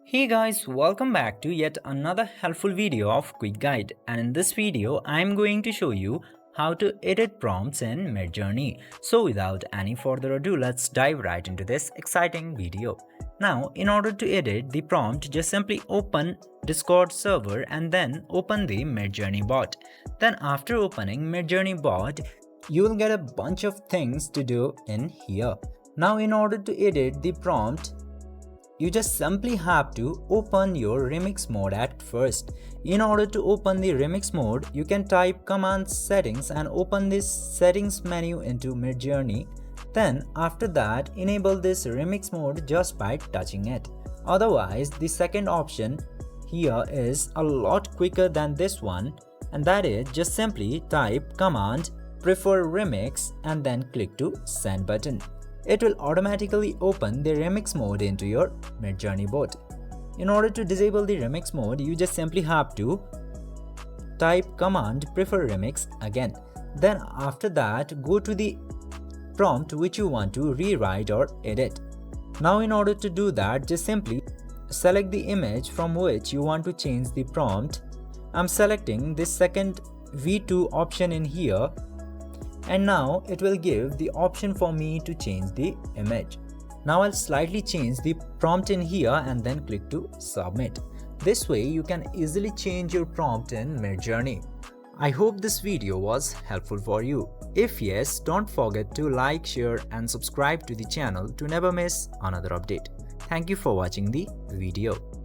Hey guys, welcome back to yet another helpful video of Quick Guide, and in this video I am going to show you how to edit prompts in Midjourney. So without any further ado, let's dive right into this exciting video. Now in order to edit the prompt, just simply open Discord server and then open the Midjourney bot. Then after opening Midjourney bot, you will get a bunch of things to do in here. Now in order to edit the prompt, you just simply have to open your remix mode at first. In order to open the remix mode, you can type command settings and open this settings menu into Midjourney. Then after that, enable this remix mode just by touching it. Otherwise, the second option here is a lot quicker than this one, and that is just simply type command prefer remix and then click to send button. It will automatically open the remix mode into your Midjourney bot. In order to disable the remix mode, you just simply have to type command prefer remix again. Then after that, go to the prompt which you want to rewrite or edit. Now in order to do that, just simply select the image from which you want to change the prompt. I'm selecting this second V2 option in here, and now it will give the option for me to change the image. Now I'll slightly change the prompt in here and then click to submit. This way you can easily change your prompt in Midjourney. I hope this video was helpful for you. If yes, don't forget to like, share and subscribe to the channel to never miss another update. Thank you for watching the video.